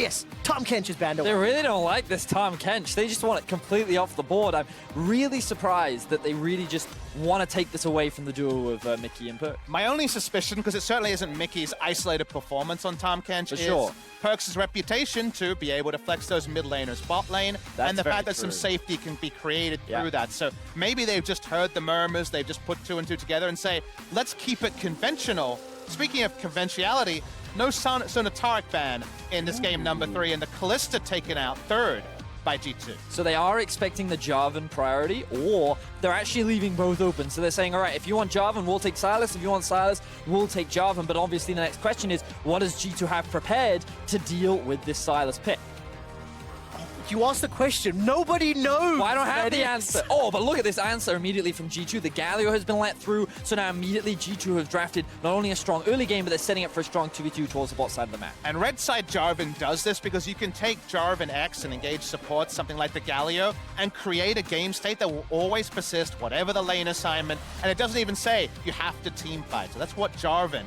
Yes, Tom Kench is banned away. They really don't like this Tom Kench. They just want it completely off the board. I'm really surprised that they really just want to take this away from the duo of Mickey and Perk. My only suspicion, because it certainly isn't Mickey's isolated performance on Tom Kench, sure. Perks' reputation to be able to flex those mid laners bot lane, That's and the very fact that true. some safety can be created through that. So maybe they've just heard the murmurs, they've just put two and two together and say, let's keep it conventional. Speaking of conventionality, no Sonataric ban in this game number 3, and the Kalista taken out third by G2. So they are expecting the Jarvan priority, or they're actually leaving both open. So they're saying, all right, if you want Jarvan, we'll take Sylas. If you want Sylas, we'll take Jarvan. But obviously the next question is, what does G2 have prepared to deal with this Sylas pick? You asked the question. Nobody knows. Well, I don't have the answer. Oh, but look at this answer immediately from G2. The Galio has been let through, so now immediately G2 have drafted not only a strong early game, but they're setting up for a strong 2v2 towards the bot side of the map. And red side Jarvan does this because you can take Jarvan X and engage support, something like the Galio, and create a game state that will always persist, whatever the lane assignment. And it doesn't even say you have to team fight. So that's what Jarvan,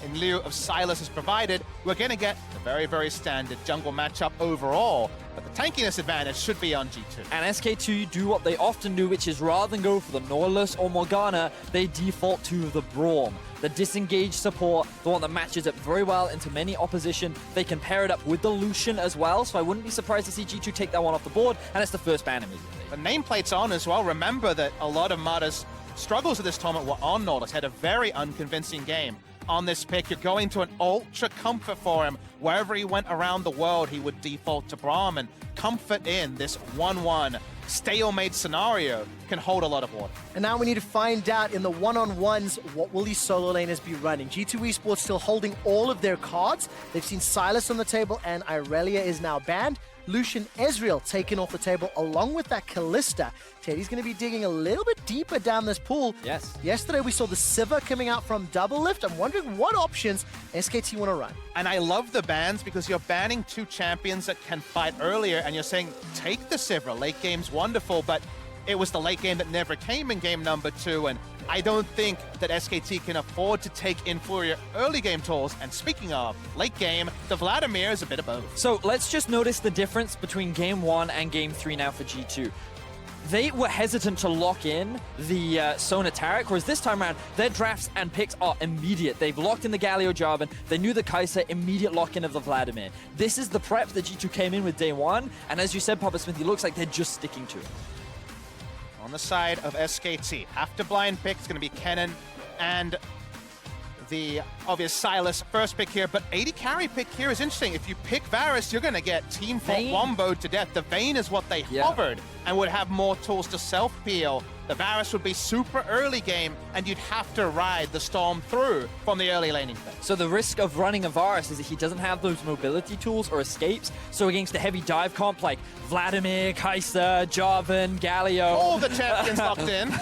in lieu of Sylas, has provided. We're going to get a very, very standard jungle matchup overall, but the tankiness advantage should be on G2. And SKT do what they often do, which is rather than go for the Nautilus or Morgana, they default to the Braum. The disengaged support, the one that matches up very well into many opposition. They can pair it up with the Lucian as well, so I wouldn't be surprised to see G2 take that one off the board, and it's the first ban immediately. The nameplate's on as well. Remember that a lot of Mata's struggles at this tournament were on Nautilus. Had a very unconvincing game on this pick. You're going to an ultra comfort for him. Wherever he went around the world, he would default to Braum, and comfort in this 1-1 stalemate scenario can hold a lot of water. And now we need to find out in the one-on-ones, what will these solo laners be running? G2 Esports still holding all of their cards. They've seen Sylas on the table, and Irelia is now banned. Lucian Ezreal taken off the table along with that Kalista. Teddy's going to be digging a little bit deeper down this pool. Yes. Yesterday we saw the Sivir coming out from Double Lift. I'm wondering what options SKT want to run. And I love the bans because you're banning two champions that can fight earlier, and you're saying, take the Sivir. Late game's wonderful, but it was the late game that never came in game number 2, and I don't think that SKT can afford to take inferior early game tools. And speaking of late game, the Vladimir is a bit of both. So let's just notice the difference between game 1 and game 3 now for G2. They were hesitant to lock in the Sonataric, whereas this time around, their drafts and picks are immediate. They've locked in the Galio Jarvan, they knew the Kai'Sa, immediate lock-in of the Vladimir. This is the prep that G2 came in with day 1, and as you said, Papa Smithy, looks like they're just sticking to it. On the side of SKT, after blind pick, it's going to be Kennen and the obvious Sylas first pick here, but 80 carry pick here is interesting. If you pick Varus, you're going to get team fault womboed to death. The Vayne is what they hovered and would have more tools to self-peel. The Varus would be super early game, and you'd have to ride the storm through from the early laning phase. So the risk of running a Varus is that he doesn't have those mobility tools or escapes, so against a heavy dive comp like Vladimir, Kai'Sa, Jarvan, Galio, all the champions locked in,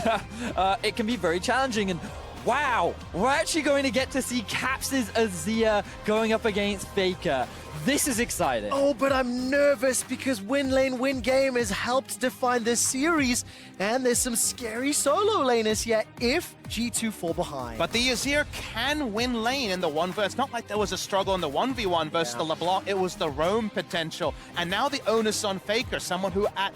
it can be very challenging. And wow, we're actually going to get to see Caps' Azir going up against Faker. This is exciting. Oh, but I'm nervous because win lane, win game has helped define this series, and there's some scary solo laners here if G2 fall behind. But the Azir can win lane in the 1v1. It's not like there was a struggle in the 1v1 versus the LeBlanc. It was the roam potential. And now the onus on Faker, someone who at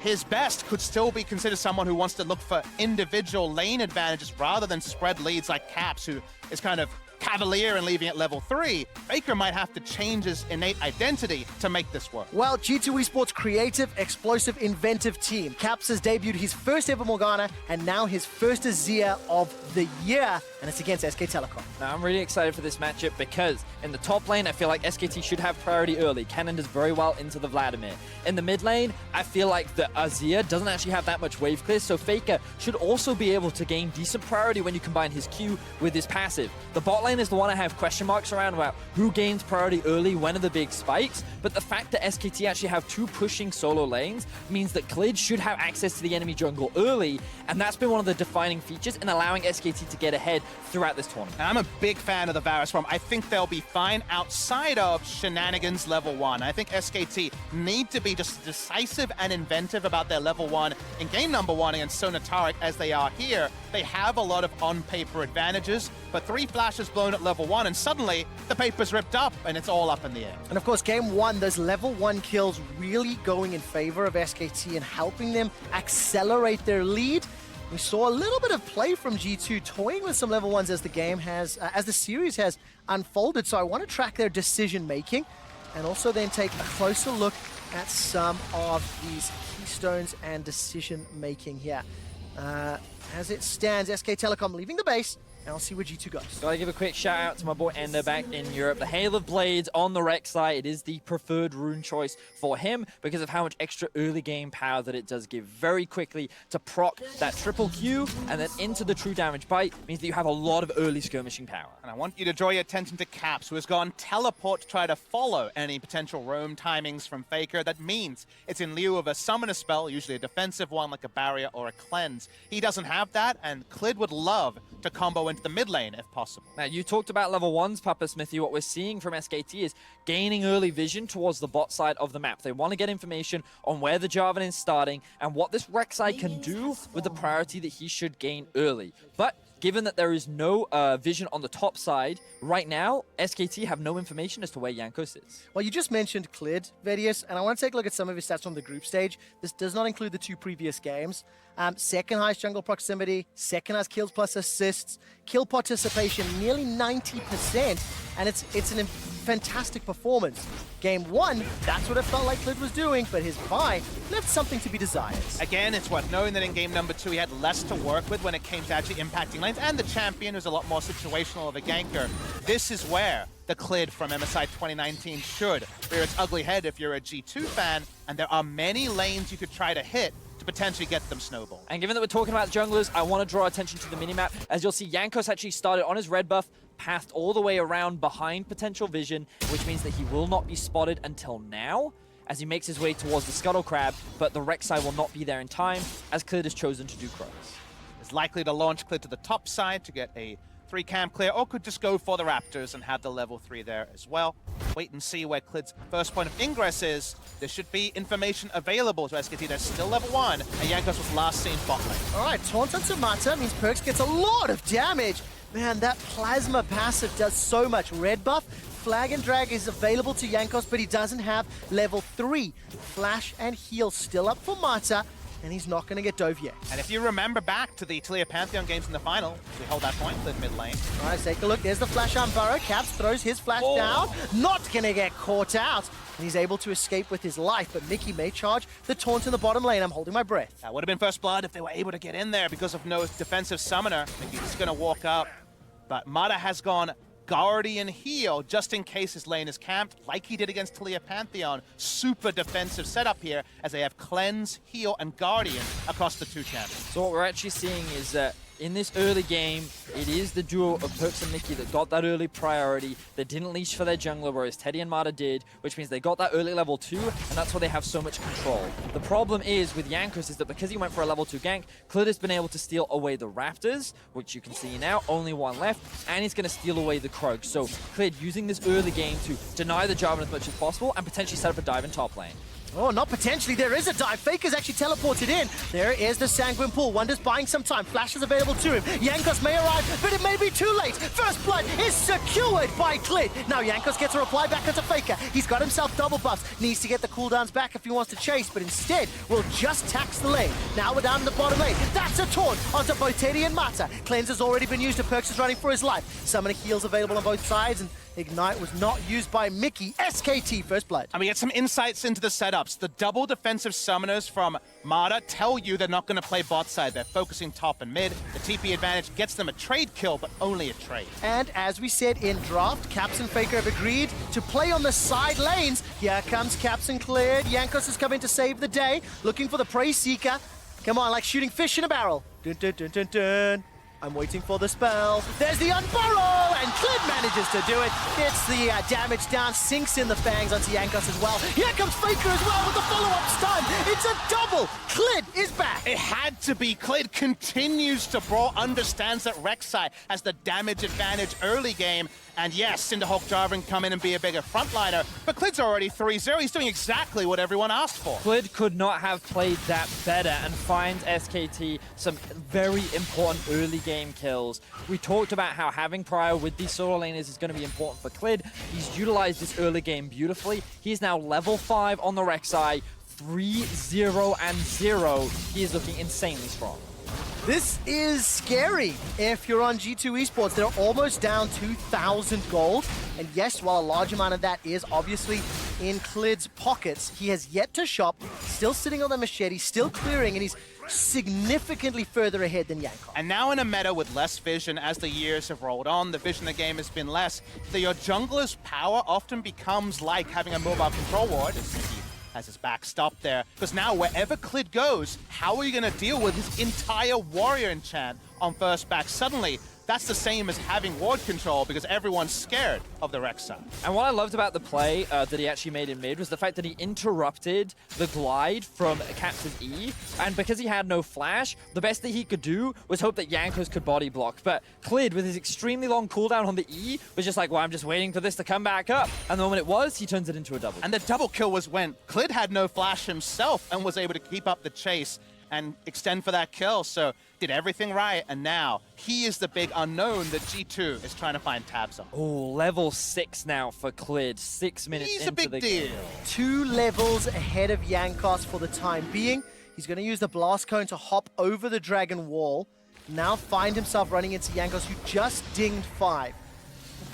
his best could still be considered someone who wants to look for individual lane advantages rather than spread leads like Caps, who is kind of cavalier and leaving at level 3. Faker might have to change his innate identity to make this work. Well, G2 Esports creative, explosive, inventive team. Caps has debuted his first ever Morgana and now his first Azir of the year, and it's against SK Telecom. Now, I'm really excited for this matchup because in the top lane, I feel like SKT should have priority early. Kennen does very well into the Vladimir. In the mid lane, I feel like the Azir doesn't actually have that much wave clear, so Faker should also be able to gain decent priority when you combine his Q with his passive. The bot lane is the one I have question marks around about who gains priority early, when are the big spikes, but the fact that SKT actually have two pushing solo lanes means that Klid should have access to the enemy jungle early, and that's been one of the defining features in allowing SKT to get ahead throughout this tournament. And I'm a big fan of the Varus roam. I think they'll be fine outside of shenanigans level 1. I think SKT need to be just decisive and inventive about their level 1 in game number 1 against Sonataric as they are here. They have a lot of on-paper advantages, but 3 flashes blown alone at level 1, and suddenly the paper's ripped up and it's all up in the air. And of course, game 1, those level 1 kills really going in favor of SKT and helping them accelerate their lead. We saw a little bit of play from G2 toying with some level 1s as the game has, as the series has unfolded. So I want to track their decision making and also then take a closer look at some of these keystones and decision making here. As it stands, SK Telecom leaving the base, and I'll see where G2 goes. Gotta give a quick shout out to my boy Ender back in Europe. The Hail of Blades on the Rek'Sai, it is the preferred rune choice for him because of how much extra early game power that it does give very quickly to proc that triple Q and then into the true damage bite means that you have a lot of early skirmishing power. And I want you to draw your attention to Caps, who has gone teleport to try to follow any potential roam timings from Faker. That means it's in lieu of a summoner spell, usually a defensive one like a barrier or a cleanse. He doesn't have that, and Clid would love to combo into the mid lane if possible. Now, you talked about level 1s, Papa Smithy. What we're seeing from SKT is gaining early vision towards the bot side of the map. They want to get information on where the Jarvan is starting and what this Rek'Sai can do with the priority that he should gain early. But given that there is no vision on the top side, right now, SKT have no information as to where Jankos is. Well, you just mentioned Clid, Vedius, and I want to take a look at some of his stats from the group stage. This does not include the 2 previous games. Second highest jungle proximity, second highest kills plus assists, kill participation nearly 90%, and it's an fantastic performance. Game 1, that's what it felt like Clid was doing, but his buy left something to be desired. Again, it's worth knowing that in game number 2 he had less to work with when it came to actually impacting lanes, and the champion was a lot more situational of a ganker. This is where the Clid from MSI 2019 should rear its ugly head if you're a G2 fan, and there are many lanes you could try to hit to potentially get them snowball. And given that we're talking about junglers, I want to draw attention to the minimap. As you'll see, Jankos actually started on his red buff, pathed all the way around behind potential vision, which means that he will not be spotted until now, as he makes his way towards the Scuttle Crab, but the Rek'Sai will not be there in time, as Clid has chosen to do crows. Is likely to launch Clid to the top side to get a 3 camp clear, or could just go for the Raptors and have the level 3 there as well. Wait and see where Clid's first point of ingress is. There should be information available to SKT. There's still level 1, and Jankos was last seen bot lane. All right, Taunt on Samata means Perks gets a lot of damage. Man, that Plasma passive does so much. Red buff, Flag and Drag is available to Jankos, but he doesn't have level 3. Flash and Heal still up for Mata, and he's not going to get dove yet. And if you remember back to the Taliyah Pantheon games in the final, we hold that point in mid lane. All right, take a look. There's the Flash on Burrow. Caps throws his flash down. Not going to get caught out. And he's able to escape with his life, but Mickey may charge the taunt in the bottom lane. I'm holding my breath. That would have been first blood if they were able to get in there because of no defensive summoner. Mickey's going to walk up, but Mata has gone Guardian Heal just in case his lane is camped, like he did against Taliyah Pantheon. Super defensive setup here as they have Cleanse, Heal, and Guardian across the 2 champions. So what we're actually seeing is that in this early game, it is the duo of Perks and Mickey that got that early priority. They didn't leash for their jungler, whereas Teddy and Mata did, which means they got that early level 2, and that's why they have so much control. The problem is with Jankos is that because he went for a level 2 gank, Clid has been able to steal away the Raptors, which you can see now, only 1 left, and he's going to steal away the Krug. So Clid using this early game to deny the Jarvan as much as possible and potentially set up a dive in top lane. Oh, not potentially. There is a dive. Faker's actually teleported in. There is the Sanguine Pool. Wonder's buying some time. Flash is available to him. Jankos may arrive, but it may be too late. First blood is secured by Clid. Now Jankos gets a reply back onto Faker. He's got himself double buffs. Needs to get the cooldowns back if he wants to chase, but instead will just tax the lane. Now we're down in the bottom lane. That's a taunt onto both Teddy and Mata. Cleanse has already been used, and Perks is running for his life. Summoner heals available on both sides, and Ignite was not used by Mickey. SKT first blood. And we get some insights into the setups. The double defensive summoners from Mata tell you they're not going to play bot side. They're focusing top and mid. The TP advantage gets them a trade kill, but only a trade. And as we said in draft, Caps and Faker have agreed to play on the side lanes. Here comes Caps and cleared. Jankos is coming to save the day, looking for the Prey Seeker. Come on, like shooting fish in a barrel. Dun, dun, dun, dun, dun. I'm waiting for the spell. There's the unburrow, and Clid manages to do it. Gets the damage down, sinks in the fangs onto Jankos as well. Here comes Faker as well with the follow-up stun. It's a double. Clid is back. It had to be. Clid continues to brawl, understands that Rek'Sai has the damage advantage early game, And yes, Cinderhawk Jarvan come in and be a bigger frontliner, but Clid's already 3-0. He's doing exactly what everyone asked for. Clid could not have played that better and finds SKT some very important early game kills. We talked about how having Prior with these solo laners is going to be important for Clid. He's utilized this early game beautifully. He's now level 5 on the Rek'Sai, 3-0-0. He is looking insanely strong. This is scary if you're on G2 Esports. They're almost down 2,000 gold. And yes, while a large amount of that is obviously in Clid's pockets, he has yet to shop, still sitting on the machete, still clearing, and he's significantly further ahead than Yankov. And now in a meta with less vision as the years have rolled on, the vision of the game has been less, your jungler's power often becomes like having a mobile control ward. Has his back stopped there, because now wherever Clid goes, how are you going to deal with his entire warrior enchant on first back? Suddenly, that's the same as having ward control because everyone's scared of the Rek'Sai. And what I loved about the play that he actually made in mid was the fact that he interrupted the glide from Captain's E, and because he had no flash, the best that he could do was hope that Jankos could body block. But Clid, with his extremely long cooldown on the E, was just like, well, I'm just waiting for this to come back up. And the moment it was, he turns it into a double. And the double kill was when Clid had no flash himself and was able to keep up the chase and extend for that kill, so did everything right, and now he is the big unknown that G2 is trying to find tabs on. Oh, level 6 now for Clid, 6 minutes He's into a big the deal. game. 2 levels ahead of Yankos for the time being. He's going to use the blast cone to hop over the dragon wall. Now find himself running into Yankos, who just dinged 5.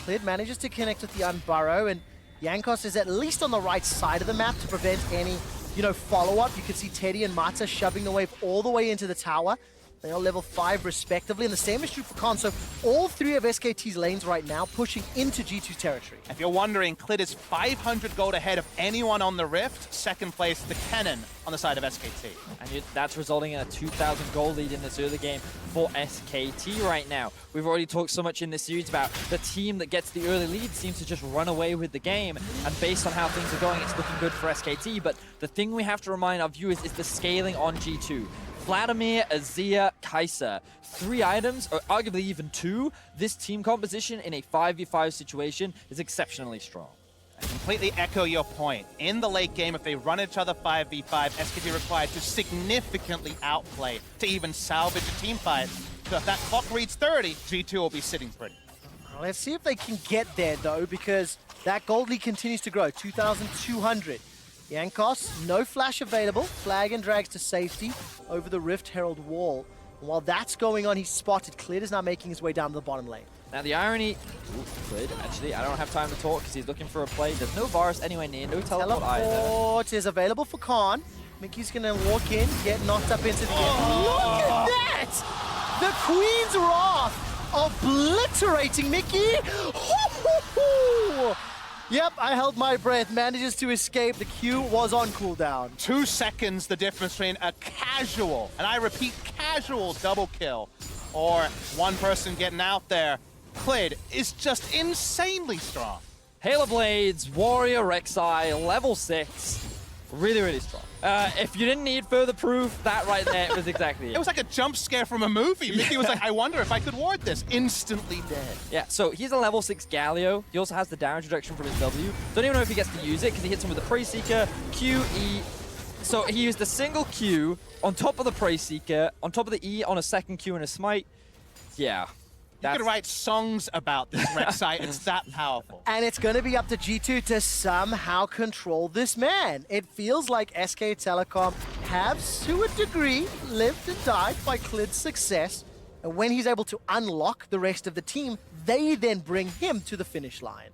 Clid manages to connect with the Unburrow, and Yankos is at least on the right side of the map to prevent any follow-up. You can see Teddy and Mata shoving the wave all the way into the tower. They are level 5 respectively, and the same is true for Khan. So all 3 of SKT's lanes right now pushing into G2 territory. If you're wondering, Clid is 500 gold ahead of anyone on the Rift. Second place, the Cannon on the side of SKT. And that's resulting in a 2,000 goal lead in this early game for SKT right now. We've already talked so much in this series about the team that gets the early lead seems to just run away with the game. And based on how things are going, it's looking good for SKT. But the thing we have to remind our viewers is the scaling on G2. Vladimir, Azir, Kai'Sa. 3 items, or arguably even 2. This team composition in a 5v5 situation is exceptionally strong. I completely echo your point. In the late game, if they run each other 5v5, SKT required to significantly outplay to even salvage a team fight. So if that clock reads 30, G2 will be sitting pretty. Let's see if they can get there, though, because that gold lead continues to grow, 2,200. Yankos, no flash available. Flag and drags to safety over the Rift Herald wall. And while that's going on, he's spotted. Clid is now making his way down to the bottom lane. Now the irony... Ooh, Clid, actually, I don't have time to talk because he's looking for a play. There's no Varus anywhere near, no teleport either. Teleport is available for Khan. Mickey's going to walk in, get knocked up into the air. Look at that! The Queen's Wrath obliterating Mickey. Yep, I held my breath. Manages to escape. The Q was on cooldown. 2 seconds the difference between a casual, and I repeat, casual double kill, or one person getting out there. Clid is just insanely strong. Halo Blades, Warrior, Rek'Sai, level 6. Really, really strong. If you didn't need further proof, that right there was exactly it. It was like a jump scare from a movie. Mickey was like, I wonder if I could ward this. Instantly dead. Yeah, so he's a level 6 Galio. He also has the damage reduction from his W. Don't even know if he gets to use it because he hits him with the Prey Seeker, Q, E. So he used a single Q on top of the Prey Seeker, on top of the E on a second Q and a Smite. Yeah. You could write songs about this Rek'Sai. It's that powerful. And it's going to be up to G2 to somehow control this man. It feels like SK Telecom have, to a degree, lived and died by Clid's success. And when he's able to unlock the rest of the team, they then bring him to the finish line.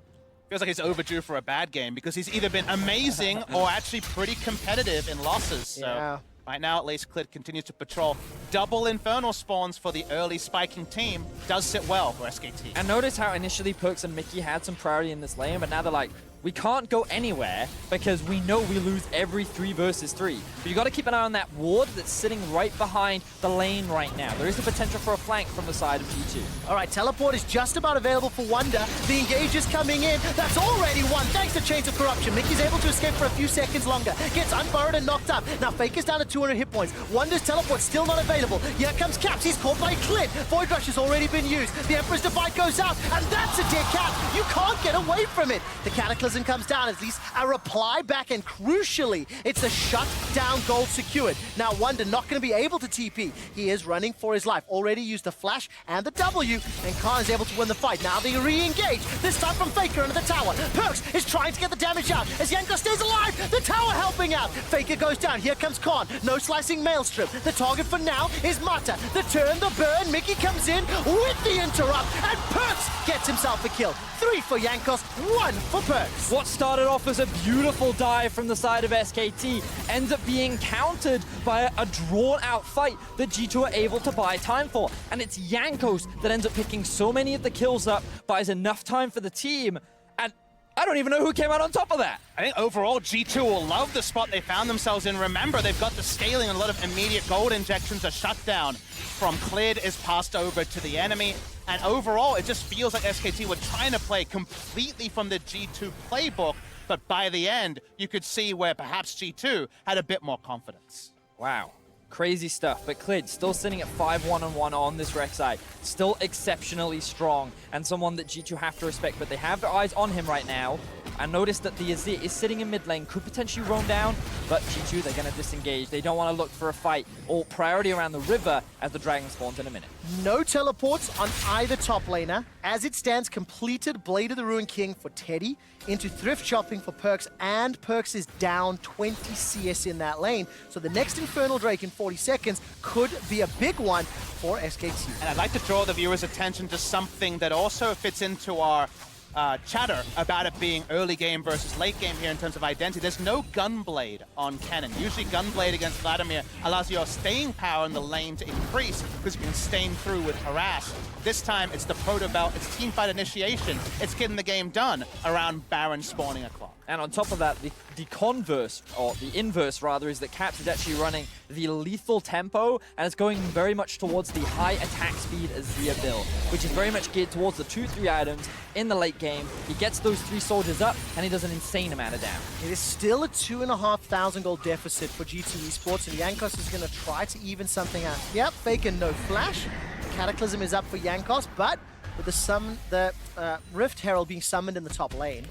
Feels like he's overdue for a bad game because he's either been amazing or actually pretty competitive in losses. So Yeah. right now, at least, Clid continues to patrol. Double Infernal spawns for the early spiking team. Does sit well for SKT. And notice how initially Perks and Mickey had some priority in this lane, but now they're like, we can't go anywhere because we know we lose every 3 versus 3. But you got to keep an eye on that ward that's sitting right behind the lane right now. There is the potential for a flank from the side of G2. All right, teleport is just about available for Wonder. The engage is coming in. That's already one, thanks to Chains of Corruption. Mickey's able to escape for a few seconds longer. Gets unburrowed and knocked up. Now Faker's down to 200 hit points. Wonder's teleport still not available. Here comes Caps. He's caught by Clint. Void Rush has already been used. The Emperor's Divide goes out, and that's a dead Cap. You can't get away from it. The Cataclysm comes down, at least a reply back, and crucially, it's a shut-down gold secured. Now Wonder not going to be able to TP. He is running for his life. Already used the flash and the W, and Khan is able to win the fight. Now they re-engage, this time from Faker under the tower. Perks is trying to get the damage out as Yanko stays alive. The tower helping out. Faker goes down. Here comes Khan. No slicing Maelstrom. The target for now is Mata. The turn, the burn. Mickey comes in with the interrupt, and Perks gets himself a kill. 3 for Yankos, 1 for Perks. What started off as a beautiful dive from the side of SKT ends up being countered by a drawn-out fight that G2 are able to buy time for. And it's Yankos that ends up picking so many of the kills up, buys enough time for the team, and I don't even know who came out on top of that. I think overall, G2 will love the spot they found themselves in. Remember, they've got the scaling and a lot of immediate gold injections. A shutdown from Clid is passed over to the enemy. And overall, it just feels like SKT were trying to play completely from the G2 playbook. But by the end, you could see where perhaps G2 had a bit more confidence. Wow. Crazy stuff, but Clid still sitting at 5-1-1 on this Rek'Sai. Still exceptionally strong, and someone that G2 have to respect, but they have their eyes on him right now. And notice that the Azir is sitting in mid lane, could potentially roam down, but G2, they're going to disengage. They don't want to look for a fight or priority around the river as the dragon spawns in a minute. No teleports on either top laner. As it stands, completed Blade of the Ruined King for Teddy, into Thrift Shopping for Perks, and Perks is down 20 CS in that lane. So the next Infernal Drake in 40 seconds could be a big one for SKT. And I'd like to draw the viewer's attention to something that also fits into our chatter about it being early game versus late game here in terms of identity. There's no Gunblade on Kennen. Usually Gunblade against Vladimir allows your staying power in the lane to increase because you can stain through with Harass. This time it's the Proto Belt, it's teamfight initiation, it's getting the game done around Baron spawning a clock. And on top of that, the converse, or the inverse rather, is that Caps is actually running the lethal tempo, and it's going very much towards the high attack speed Azir build, which is very much geared towards the 2-3 items in the late game. He gets those 3 soldiers up, and he does an insane amount of damage. It is still a 2,500 gold deficit for G2 Esports, and Yankos is going to try to even something out. Yep, Faker no flash. Cataclysm is up for Yankos, but with the Rift Herald being summoned in the top lane,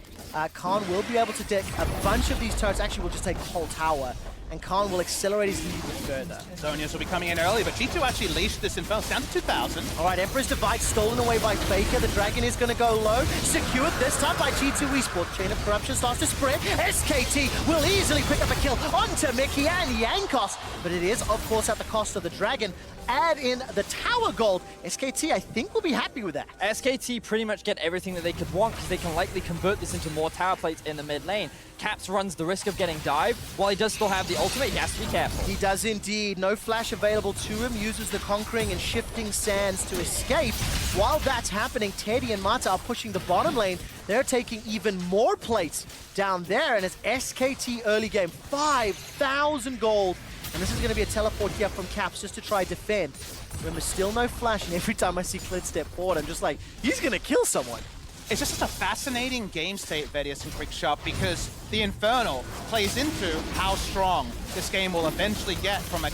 Khan will be able to deck a bunch of these turrets. Actually, will just take the whole tower, and Khan will accelerate his lead even further. Zonius will be coming in early, but G2 actually leashed this Infernal down to 2,000. All right, Emperor's Divide stolen away by Faker. The Dragon is going to go low. Secured this time by G2 Esports. Chain of Corruption starts to spread. SKT will easily pick up a kill onto Mickey and Yankos, but it is, of course, at the cost of the Dragon. Add in the tower gold. SKT, I think, will be happy with that. SKT pretty much get everything that they could want because they can likely convert this into more tower plates in the mid lane. Caps runs the risk of getting dived. While he does still have the ultimate, he has to be careful. He does indeed. No flash available to him. Uses the Conquering and Shifting Sands to escape. While that's happening, Teddy and Mata are pushing the bottom lane. They're taking even more plates down there, and it's SKT early game. 5,000 gold. And this is going to be a teleport here from Caps just to try defend. Remember, still no flash, and every time I see Clid step forward, I'm just like, he's going to kill someone. It's just such a fascinating game state, Vedius and Quickshot, because the Infernal plays into how strong this game will eventually get from a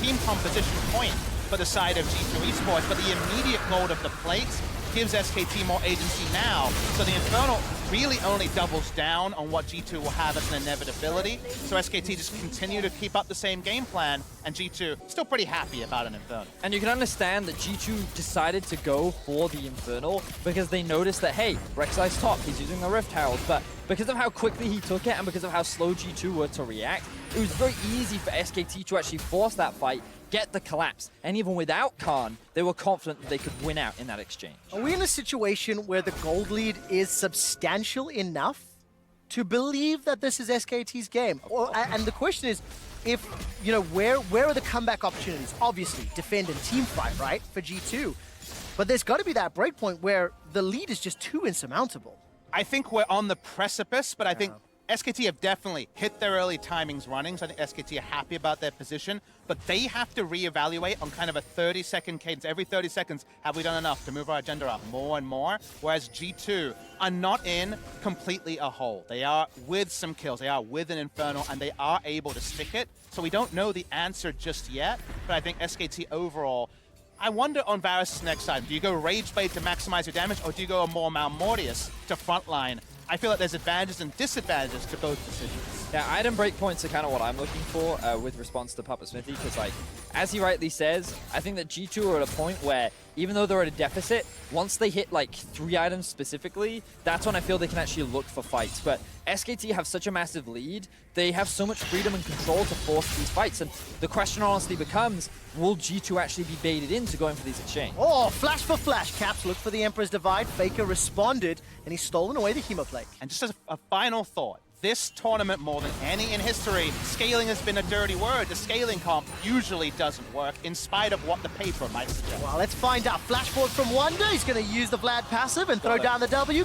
team composition point for the side of G2 Esports, but the immediate gold of the plates gives SKT more agency now. So the Infernal really only doubles down on what G2 will have as an inevitability. So SKT just continue to keep up the same game plan, and G2 still pretty happy about an Infernal. And you can understand that G2 decided to go for the Infernal because they noticed that, hey, Rek'Sai's top, he's using the Rift Herald, but because of how quickly he took it and because of how slow G2 were to react, it was very easy for SKT to actually force that fight, get the collapse, and even without Khan, they were confident that they could win out in that exchange. Are we in a situation where the gold lead is substantial enough to believe that this is SKT's game? And the question is, if, you know, where are the comeback opportunities? Obviously, defend and team fight, right, for G2. But there's got to be that breakpoint where the lead is just too insurmountable. I think we're on the precipice, but I think SKT have definitely hit their early timings running, so I think SKT are happy about their position, but they have to reevaluate on kind of a 30-second cadence. Every 30 seconds, have we done enough to move our agenda up more and more? Whereas G2 are not in completely a hole. They are with some kills, they are with an Infernal, and they are able to stick it. So we don't know the answer just yet, but I think SKT overall, I wonder on Varus' next side, do you go Rage Blade to maximize your damage, or do you go a more Malmortius to frontline? I feel like there's advantages and disadvantages to both decisions. Yeah, item breakpoints are kind of what I'm looking for with response to Papa Smithy, because, like, as he rightly says, I think that G2 are at a point where, even though they're at a deficit, once they hit, like, 3 items specifically, that's when I feel they can actually look for fights. But SKT have such a massive lead, they have so much freedom and control to force these fights, and the question honestly becomes, will G2 actually be baited into going for these exchange? Oh, flash for flash. Caps looked for the Emperor's Divide. Faker responded, and he's stolen away the Hemoplague. And just as a final thought, this tournament, more than any in history, scaling has been a dirty word. The scaling comp usually doesn't work, in spite of what the paper might suggest. Well, let's find out. Flashboard from Wonder. He's going to use the Vlad passive and throw down the W.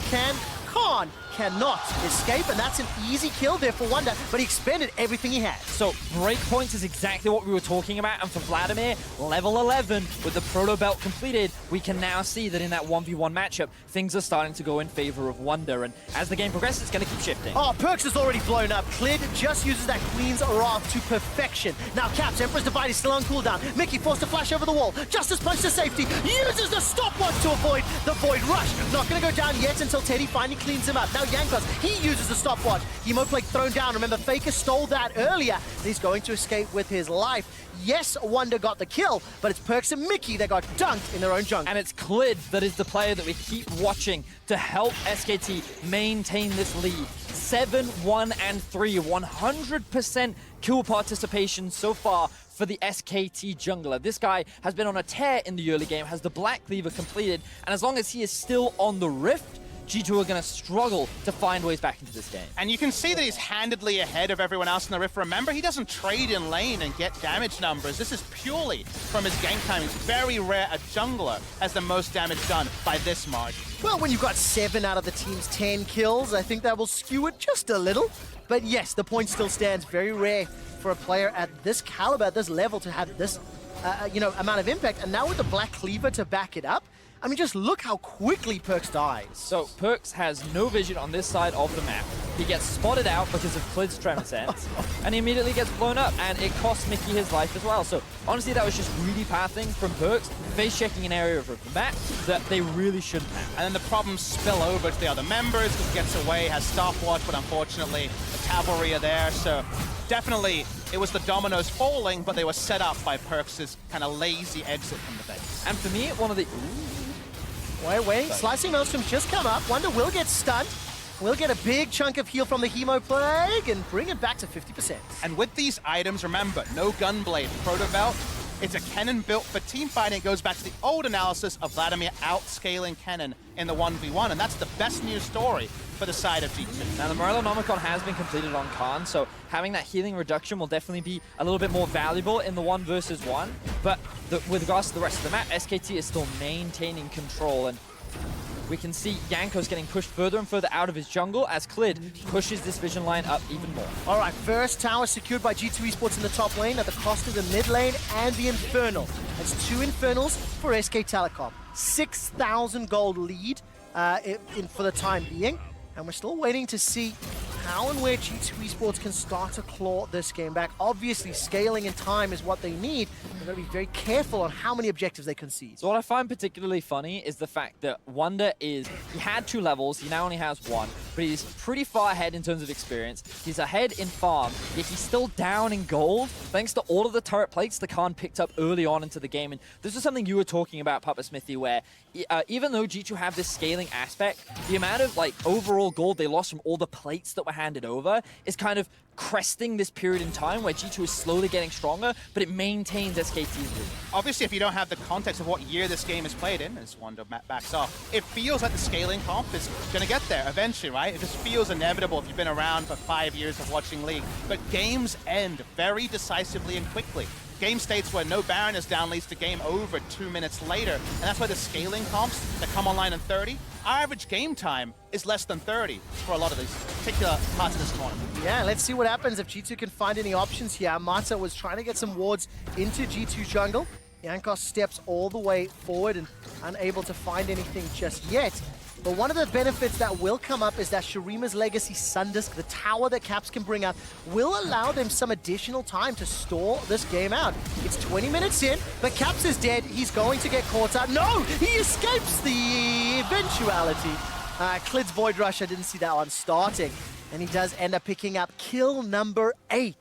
Khan cannot escape, and that's an easy kill there for Wonder, but he expended everything he had. So breakpoints is exactly what we were talking about, and for Vladimir, level 11, with the Proto Belt completed, we can now see that in that 1v1 matchup, things are starting to go in favor of Wonder, and as the game progresses, it's going to keep shifting. Oh, Perks is already blown up. Clid just uses that Queen's Wrath to perfection. Now Caps, Emperor's Divide is still on cooldown. Mickey forced to flash over the wall. Justice Punch to safety. Uses the stopwatch to avoid the Void Rush. Not going to go down yet until Teddy finally cleans him up. Now Yankos, he uses the stopwatch. Hemoplague thrown down. Remember, Faker stole that earlier. He's going to escape with his life. Yes, Wonder got the kill, but it's Perks and Mickey that got dunked in their own jungle. And it's Clid that is the player that we keep watching to help SKT maintain this lead. 7-1 and 3, 100% kill participation so far for the SKT jungler. This guy has been on a tear in the early game, has the Black Cleaver completed, and as long as he is still on the Rift, G2 are going to struggle to find ways back into this game. And you can see that he's handedly ahead of everyone else in the Rift. Remember, he doesn't trade in lane and get damage numbers. This is purely from his gank time. It's very rare a jungler has the most damage done by this margin. Well, when you've got 7 out of the team's 10 kills, I think that will skew it just a little. But yes, the point still stands. Very rare for a player at this caliber, at this level, to have this amount of impact. And now with the Black Cleaver to back it up, I mean, just look how quickly Perks dies. So Perks has no vision on this side of the map. He gets spotted out because of Clid's Tremor Sense, and he immediately gets blown up, and it costs Mickey his life as well. So honestly, that was just greedy pathing from Perks, face checking an area of the map that they really shouldn't have. And then the problems spill over to the other members. He gets away, has stopwatch, but unfortunately, the cavalry are there. So definitely, it was the dominoes falling, but they were set up by Perks' kind of lazy exit from the base. And for me, one of the... Wait. Slicing Maelstroms just come up. Wonder will get stunned. We'll get a big chunk of heal from the Hemoplague and bring it back to 50%. And with these items, remember, no Gunblade, Proto Belt. It's a Kennen built for teamfighting. It goes back to the old analysis of Vladimir outscaling Kennen in the 1v1, and that's the best news story for the side of G2. Now, the Morellonomicon has been completed on Khan, so having that healing reduction will definitely be a little bit more valuable in the 1 versus 1. But with regards to the rest of the map, SKT is still maintaining control, and we can see Yankos getting pushed further and further out of his jungle as Clid pushes this vision line up even more. All right, first tower secured by G2 Esports in the top lane at the cost of the mid lane and the Infernal. That's 2 Infernals for SK Telecom. 6,000 gold lead for the time being. And we're still waiting to see how and where G2 Esports can start to claw this game back. Obviously, scaling and time is what they need. They're going to be very careful on how many objectives they concede. So what I find particularly funny is the fact that Wonder he had 2 levels, he now only has 1, but he's pretty far ahead in terms of experience. He's ahead in farm, yet he's still down in gold, thanks to all of the turret plates that Khan picked up early on into the game. And this is something you were talking about, Papa Smithy, where even though G2 have this scaling aspect, the amount of overall gold they lost from all the plates that were handed over is kind of cresting this period in time where G2 is slowly getting stronger, but it maintains SKT's lead. Obviously, if you don't have the context of what year this game is played in, as Wonder backs off, it feels like the scaling comp is going to get there eventually, right? It just feels inevitable if you've been around for 5 years of watching League. But games end very decisively and quickly. game states where no Baron is down leads to game over 2 minutes later, and that's why the scaling comps that come online in 30, our average game time is less than 30 for a lot of these particular parts of this tournament. Yeah, let's see what happens if G2 can find any options here. Mata was trying to get some wards into G2 jungle. Yankos steps all the way forward and unable to find anything just yet. But one of the benefits that will come up is that Shurima's Legacy Sundisk, the tower that Caps can bring up, will allow them some additional time to stall this game out. It's 20 minutes in, but Caps is dead. He's going to get caught out. No! He escapes the eventuality. Klid's Void Rush, I didn't see that one starting. And he does end up picking up kill number 8.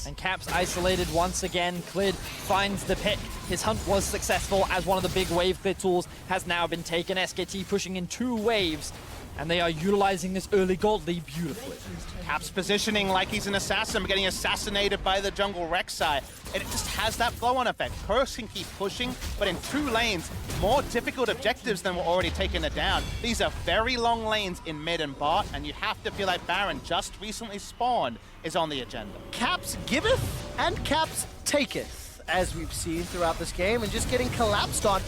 And Caps isolated once again. Klid finds the pick. His hunt was successful as one of the big wave clear tools has now been taken. SKT pushing in 2 waves, and they are utilizing this early gold lead beautifully. Caps positioning like he's an assassin, but getting assassinated by the jungle Rek'Sai. And it just has that flow-on effect. Curse can keep pushing, but in 2 lanes, more difficult objectives than were already taking it down. These are very long lanes in mid and bot, and you have to feel like Baron, just recently spawned, is on the agenda. Caps giveth and Caps taketh, as we've seen throughout this game, and just getting collapsed on.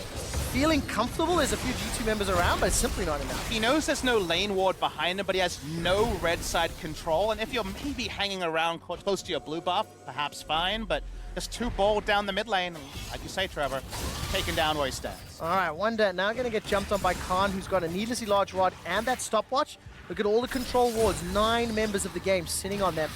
Feeling comfortable, there's a few G2 members around, but it's simply not enough. He knows there's no lane ward behind him, but he has no red side control, and if you're maybe hanging around close to your blue buff, perhaps fine, but just too bold down the mid lane, and like you say, Trevor, taken down where he stands. All right, Wonder now going to get jumped on by Khan, who's got a needlessly large rod and that stopwatch. Look at all the control wards, 9 members of the game sitting on them.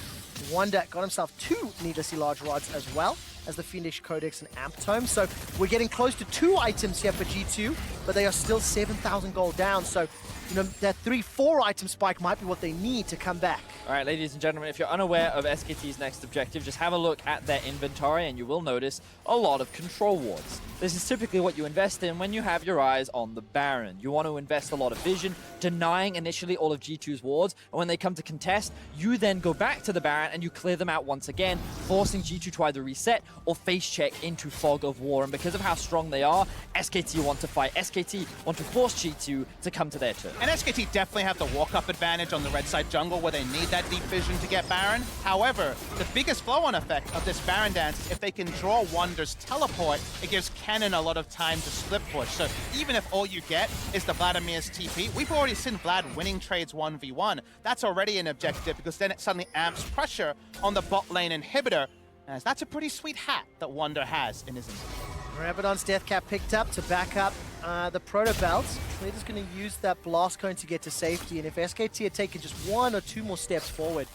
Wonder got himself 2 needlessly large rods as well as the Fiendish Codex and Amp Tome. So we're getting close to 2 items here for G2, but they are still 7,000 gold down. So, you know, that 3-4 item spike might be what they need to come back. All right, ladies and gentlemen, if you're unaware of SKT's next objective, just have a look at their inventory and you will notice a lot of control wards. This is typically what you invest in when you have your eyes on the Baron. You want to invest a lot of vision, denying initially all of G2's wards, and when they come to contest, you then go back to the Baron and you clear them out once again, forcing G2 to either reset or face check into Fog of War. And because of how strong they are, SKT want to fight. SKT want to force G2 to come to their turn. And SKT definitely have the walk-up advantage on the red side jungle where they need that deep vision to get Baron. However, the biggest flow-on effect of this Baron dance is if they can draw Wonder's teleport, it gives Kennen a lot of time to split push. So even if all you get is the Vladimir's TP, we've already seen Vlad winning trades 1v1. That's already an objective because then it suddenly amps pressure on the bot lane inhibitor. As that's a pretty sweet hat that Wonder has in his inventory. Rabadon's Death Cap picked up to back up the Proto Belt. Klid is going to use that Blast Cone to get to safety, and if SKT had taken just 1 or 2 more steps forward,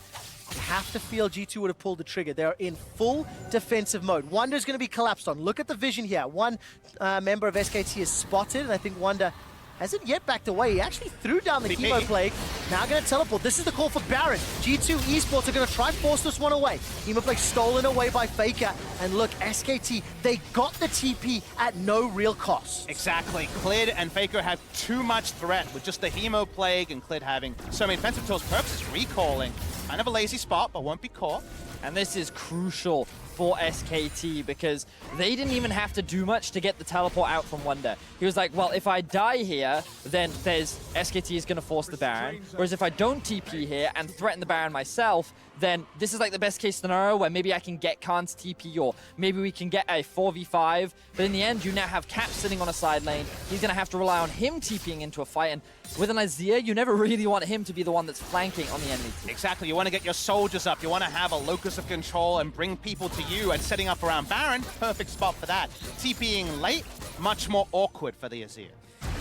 you have to feel G2 would have pulled the trigger. They're in full defensive mode. Wonder's going to be collapsed on. Look at the vision here. One member of SKT is spotted, and I think Wonder hasn't yet backed away. He actually threw down the Chemo Plague. Now going to teleport. This is the call for Baron. G2 Esports are going to try force this one away. Chemo Plague stolen away by Faker. And look, SKT, they got the TP at no real cost. Exactly. Klid and Faker have too much threat with just the Hemo Plague and Klid having so many defensive tools. Purpose is recalling. Kind of a lazy spot, but won't be caught. And this is crucial for SKT because they didn't even have to do much to get the teleport out from Wonder. He was like, well, if I die here, then SKT is going to force the Baron. Whereas if I don't TP here and threaten the Baron myself, then this is like the best case scenario where maybe I can get Khan's TP or maybe we can get a 4v5. But in the end, you now have Cap sitting on a side lane. He's going to have to rely on him TPing into a fight. And with an Azir, you never really want him to be the one that's flanking on the enemy team. Exactly. You want to get your soldiers up. You want to have a locus of control and bring people to you, and setting up around Baron, perfect spot for that. TPing late, much more awkward for the Azir.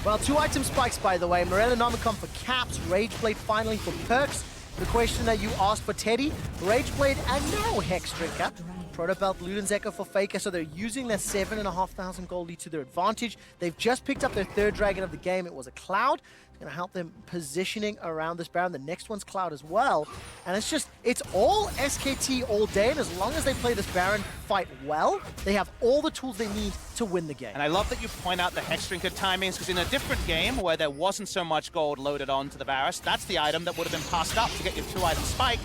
Well, 2 item spikes, by the way. Morellonomicon for Caps, Rageblade finally for Perks. The question that you asked for Teddy, Rageblade and no Hex Drinker. Protobelt, Luden's Echo for Faker, so they're using their 7,500 gold lead to their advantage. They've just picked up their 3rd dragon of the game. It was a Cloud. It's going to help them positioning around this Baron. The next one's Cloud as well. And it's all SKT all day, and as long as they play this Baron fight well, they have all the tools they need to win the game. And I love that you point out the Hex Drinker timings, because in a different game where there wasn't so much gold loaded onto the Varus, that's the item that would have been passed up to get your 2-item spike.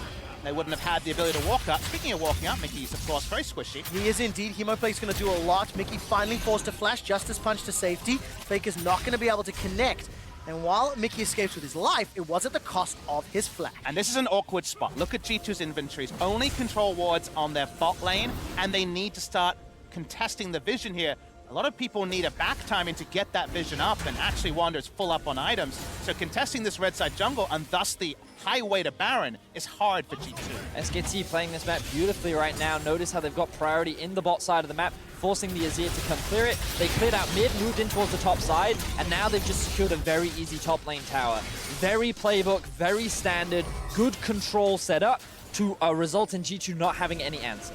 They wouldn't have had the ability to walk up. Speaking of walking up, Mickey's, of course, very squishy. He is indeed. Hemoplague's going to do a lot. Mickey finally forced a flash. Justice Punch to safety. Faker's not going to be able to connect. And while Mickey escapes with his life, it was at the cost of his flash. And this is an awkward spot. Look at G2's inventories. Only control wards on their bot lane, and they need to start contesting the vision here. A lot of people need a back timing to get that vision up, and actually Wander is full up on items. So contesting this red side jungle, and thus the highway to Baron, is hard for G2. SKT playing this map beautifully right now. Notice how they've got priority in the bot side of the map, forcing the Azir to come clear it. They cleared out mid, moved in towards the top side, and now they've just secured a very easy top lane tower. Very playbook, very standard, good control setup to result in G2 not having any answer.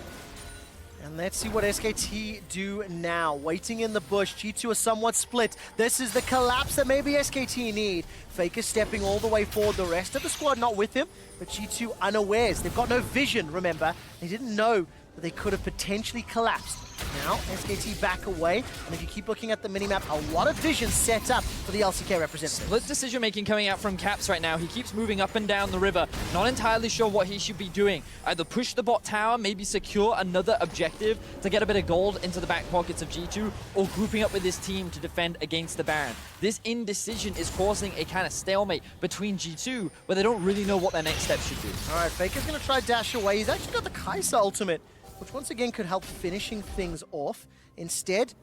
And let's see what SKT do now. Waiting in the bush, G2 are somewhat split. This is the collapse that maybe SKT need. Faker stepping all the way forward, the rest of the squad not with him, but G2 unawares. They've got no vision, remember. They didn't know that they could have potentially collapsed. Now, SKT back away, and if you keep looking at the minimap, a lot of vision set up for the LCK representatives. Split decision-making coming out from Caps right now. He keeps moving up and down the river, not entirely sure what he should be doing. Either push the bot tower, maybe secure another objective to get a bit of gold into the back pockets of G2, or grouping up with his team to defend against the Baron. This indecision is causing a kind of stalemate between G2, where they don't really know what their next step should be. All right, Faker's going to try dash away. He's actually got the Kai'Sa ultimate, which once again could help finishing things off. Instead,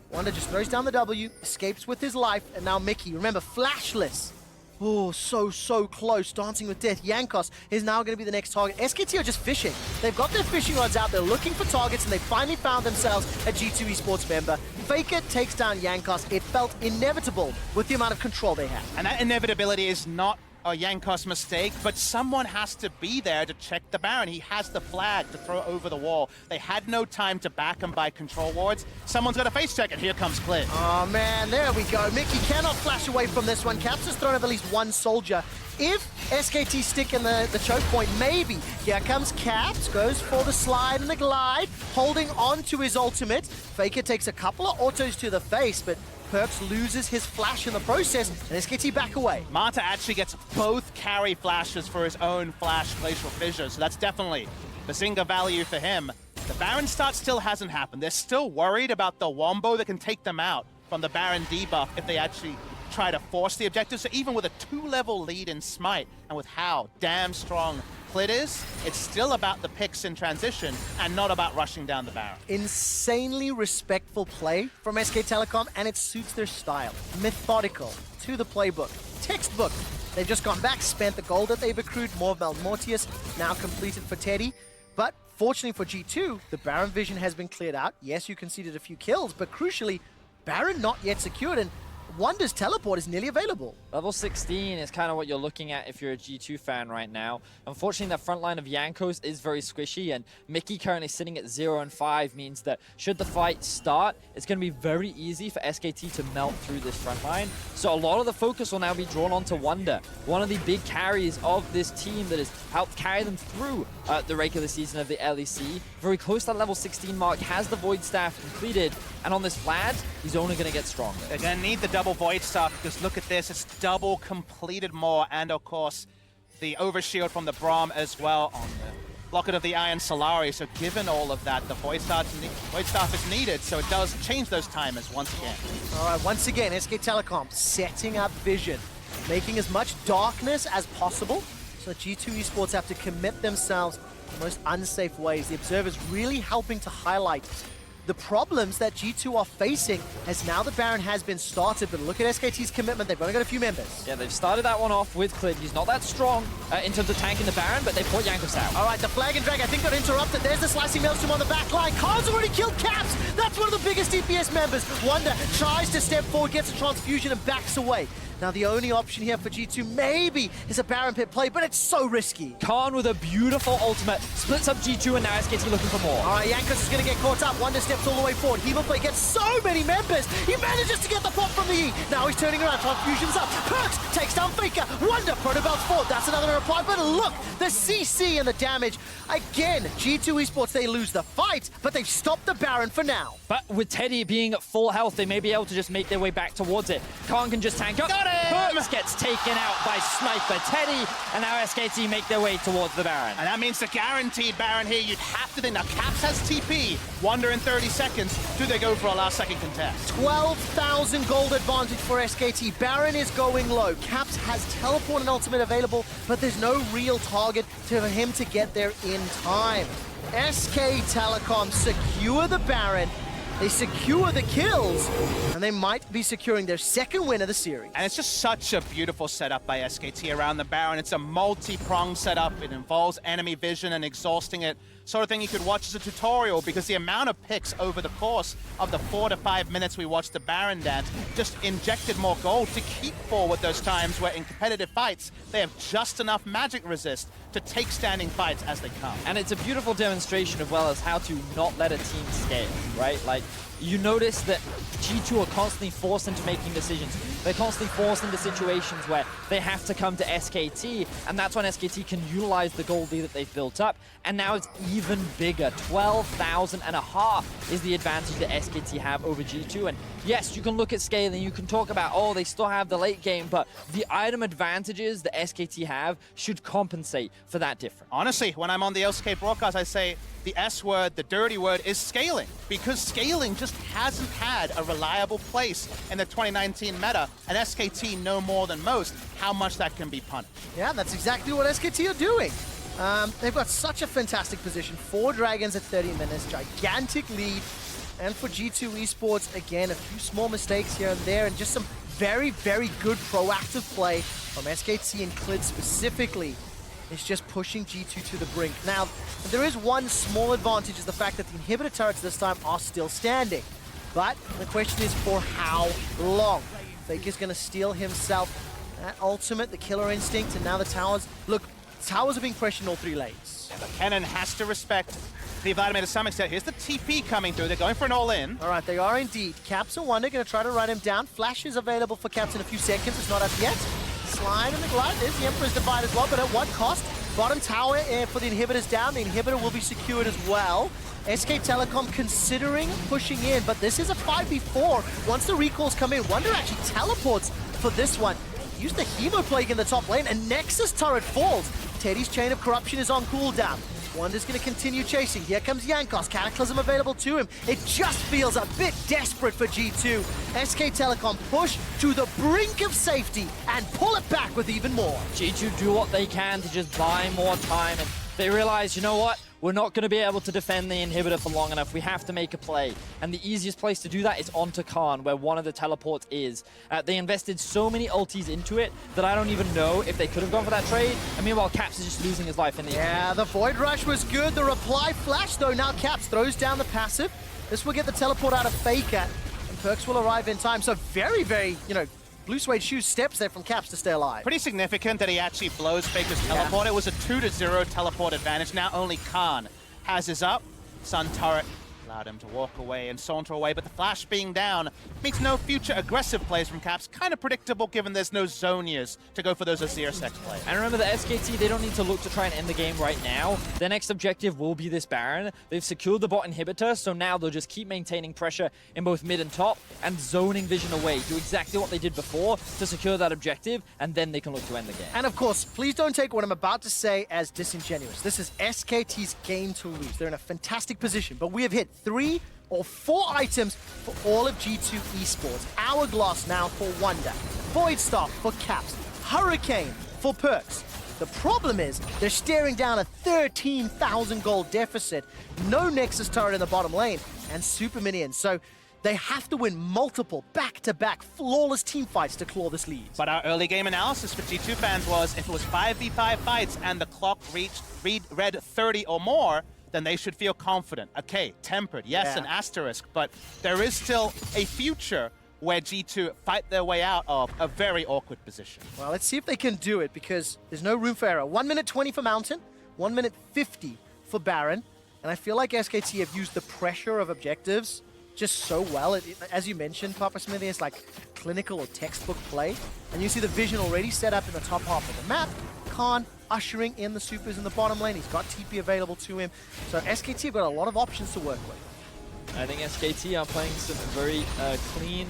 Wander just throws down the W, escapes with his life, and now Mickey, remember, flashless. Oh, so close, dancing with death. Jankos is now going to be the next target. SKT are just fishing. They've got their fishing rods out, they're looking for targets, and they finally found themselves a G2 Esports member. Faker takes down Jankos. It felt inevitable with the amount of control they had. And that inevitability is not a Jankos mistake, but someone has to be there to check the Baron. He has the flag to throw over the wall. They had no time to back him by control wards. Someone's got to face check, and here comes Clint. Oh man, there we go. Mickey cannot flash away from this one. Caps has thrown up at least one soldier. If SKT stick in the choke point, maybe. Here comes Caps, goes for the slide and the glide, holding on to his ultimate. Faker takes a couple of autos to the face, but Perks loses his flash in the process, and SKT back away. Mata actually gets both carry flashes for his own flash glacial fissure, so that's definitely Bazinga value for him. The Baron start still hasn't happened. They're still worried about the Wombo that can take them out from the Baron debuff if they actually try to force the objective. So even with a 2-level lead in Smite, and with how damn strong Clit is, it's still about the picks in transition and not about rushing down the Baron. Insanely respectful play from SK Telecom, and it suits their style. Methodical, to the playbook, textbook. They've just gone back, spent the gold that they've accrued, more of Malmortius, now completed for Teddy. But fortunately for G2, the Baron vision has been cleared out. Yes, you conceded a few kills, but crucially, Baron not yet secured, and Wonder's teleport is nearly available. Level 16 is kind of what you're looking at if you're a G2 fan right now. Unfortunately, that front line of Jankos is very squishy, and Mickey currently sitting at 0 and 5 means that should the fight start, it's going to be very easy for SKT to melt through this front line. So a lot of the focus will now be drawn onto Wonder, one of the big carries of this team that has helped carry them through the regular season of the LEC. Very close to that level 16 mark, has the Void Staff completed, and on this Vlad, he's only going to get stronger. They're going to need the double Void Staff, because look at this, it's double completed more, and of course the overshield from the Braum as well on the Locket of the Iron Solari. So given all of that, the Void Staff is needed, so it does change those timers once again. All right, once again, SK Telecom setting up vision, making as much darkness as possible so that G2 Esports have to commit themselves in the most unsafe ways. The Observer's really helping to highlight the problems that G2 are facing as now the Baron has been started, but look at SKT's commitment. They've only got a few members. Yeah, they've started that one off with Clid. He's not that strong in terms of tanking the Baron, but they put Jankos out. All right, the Flag and Drag, I think, got interrupted. There's the Slicing Maelstrom on the back line. Khan's already killed Caps. That's one of the biggest DPS members. Wonder tries to step forward, gets a transfusion, and backs away. Now, the only option here for G2 maybe is a Baron pit play, but it's so risky. Khan with a beautiful ultimate splits up G2, and now SKT looking for more. All right, Jankos is going to get caught up. Wonder steps all the way forward. Hemoplay gets so many members. He manages to get the pop from the E. Now he's turning around. Transfusion's up. Perks takes down Faker. Wonder Protobell's forward. That's another reply. But look, the CC and the damage. Again, G2 Esports, they lose the fight, but they've stopped the Baron for now. But with Teddy being at full health, they may be able to just make their way back towards it. Khan can just tank up. Got him! Perks gets taken out by Sniper Teddy, and now SKT make their way towards the Baron. And that means the guaranteed Baron here, you'd have to think. Now, Caps has TP. Wonder in 30 seconds. Do they go for a last-second contest? 12,000 gold advantage for SKT. Baron is going low. Caps has teleport and ultimate available, but there's no real target for him to get there in time. SK Telecom secure the Baron, they secure the kills, and they might be securing their second win of the series. And it's just such a beautiful setup by SKT around the Baron. It's a multi-pronged setup. It involves enemy vision and exhausting it. Sort of thing you could watch as a tutorial, because the amount of picks over the course of the 4 to 5 minutes we watched the Baron dance just injected more gold to keep forward those times where in competitive fights they have just enough magic resist to take standing fights as they come. And it's a beautiful demonstration of well as how to not let a team scale, right? Like, you notice that G2 are constantly forced into making decisions. They're constantly forced into situations where they have to come to SKT, and that's when SKT can utilize the gold lead that they've built up. And now it's even bigger. 12,500 is the advantage that SKT have over G2. And yes, you can look at scaling, you can talk about, oh, they still have the late game, but the item advantages that SKT have should compensate for that difference. Honestly, when I'm on the LCK broadcast, I say the S word, the dirty word, is scaling, because scaling just hasn't had a reliable place in the 2019 meta, and SKT know more than most how much that can be punished. Yeah, that's exactly what SKT are doing. They've got such a fantastic position. 4 Dragons at 30 minutes, gigantic lead. And for G2 Esports, again, a few small mistakes here and there, and just some very, very good proactive play from SKT and Clid specifically. It's just pushing G2 to the brink. Now, there is one small advantage, is the fact that the inhibitor turrets this time are still standing. But the question is for how long? Faker's going to steal himself that ultimate, the killer instinct, and now the towers. Look, towers are being pressured in all 3 lanes. Yeah, but Kennen has to respect the Vladimir to some extent. Here's the TP coming through. They're going for an all-in. All right, they are indeed. Caps and Wonder going to try to run him down. Flash is available for Caps in a few seconds. It's not up yet. Slide and the glide. There's the Emperor's Divide as well, but at what cost? Bottom tower for the inhibitors down. The inhibitor will be secured as well. SK Telecom considering pushing in, but this is a 5v4. Once the recalls come in, Wonder actually teleports for this one. Use the Hemo Plague in the top lane, and Nexus turret falls. Teddy's Chain of Corruption is on cooldown. Wonder's going to continue chasing. Here comes Yankos. Cataclysm available to him. It just feels a bit desperate for G2. SK Telecom push to the brink of safety and pull it back with even more. G2 do what they can to just buy more time, and they realize, you know what? We're not going to be able to defend the inhibitor for long enough. We have to make a play. And the easiest place to do that is onto Khan, where one of the teleports is. They invested so many ultis into it that I don't even know if they could have gone for that trade. And meanwhile, Caps is just losing his life in the end. Yeah, the Void Rush was good. The reply flash, though, now Caps throws down the passive. This will get the teleport out of Faker, and Perks will arrive in time. So very, very, Blue Suede Shoes steps there from Caps to stay alive. Pretty significant that he actually blows Faker's teleport. It was a 2-0 teleport advantage. Now only Khan has his up. Sun turret allowed him to walk away and saunter away, but the flash being down means no future aggressive plays from Caps. Kind of predictable given there's no Zonias to go for those Azir Sex plays. And remember, the SKT, they don't need to look to try and end the game right now. Their next objective will be this Baron. They've secured the bot inhibitor, so now they'll just keep maintaining pressure in both mid and top and zoning vision away. Do exactly what they did before to secure that objective, and then they can look to end the game. And of course, please don't take what I'm about to say as disingenuous. This is SKT's game to lose. They're in a fantastic position, but we have hit 3 or 4 items for all of G2 Esports. Hourglass now for Wonder, Void Staff for Caps, Hurricane for Perks. The problem is they're staring down a 13,000 gold deficit, no Nexus turret in the bottom lane, and super minions. So they have to win multiple back-to-back flawless team fights to claw this lead. But our early game analysis for G2 fans was if it was 5v5 fights and the clock read 30 or more, then they should feel confident. Okay, tempered, yes, an asterisk, but there is still a future where G2 fight their way out of a very awkward position. Well, let's see if they can do it, because there's no room for error. 1 minute 20 for Mountain, 1 minute 50 for Baron, and I feel like SKT have used the pressure of objectives just so well. As you mentioned, Papa Smithy, it's like clinical or textbook play, and you see the vision already set up in the top half of the map. Khan ushering in the supers in the bottom lane. He's got TP available to him. So SKT have got a lot of options to work with. I think SKT are playing some very clean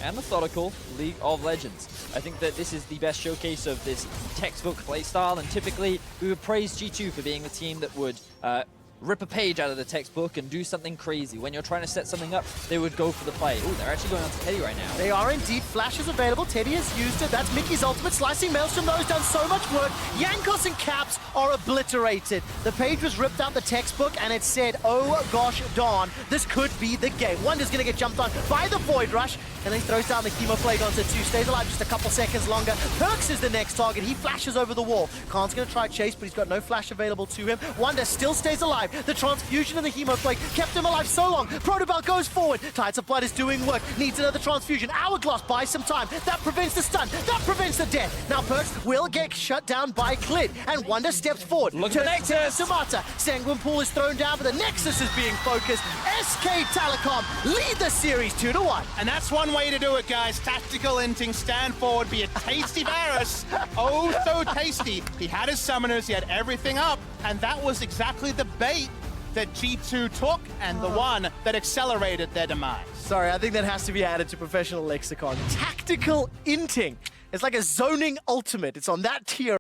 and methodical League of Legends. I think that this is the best showcase of this textbook playstyle, and typically we would praise G2 for being the team that would rip a page out of the textbook and do something crazy. When you're trying to set something up, they would go for the play. Oh, they're actually going on to Teddy right now. They are indeed. Flash is available. Teddy has used it. That's Mickey's ultimate. Slicing Maelstrom, though, has done so much work. Yankos and Caps are obliterated. The page was ripped out the textbook, and it said, oh gosh darn, this could be the game. Wonder's going to get jumped on by the Void Rush, and then throws down the Chemo Plague onto 2. Stays alive just a couple seconds longer. Perks is the next target. He flashes over the wall. Khan's going to try chase, but he's got no flash available to him. Wonder still stays alive. The transfusion and the Hemo Plague kept him alive so long. Protobelt goes forward. Tides of Blood is doing work. Needs another transfusion. Hourglass buys some time. That prevents the stun. That prevents the death. Now Perks will get shut down by Clid. And Wonder steps forward. Look at the Nexus. Sumata. Sanguine Pool is thrown down, but the Nexus is being focused. SK Telecom lead the series 2-1. And that's one way to do it, guys. Tactical inting, stand forward, be a tasty Varus. Oh, so tasty. He had his summoners, he had everything up, and that was exactly the bait that G2 took and the one that accelerated their demise. Sorry, I think that has to be added to professional lexicon. Tactical inting. It's like a zoning ultimate. It's on that tier.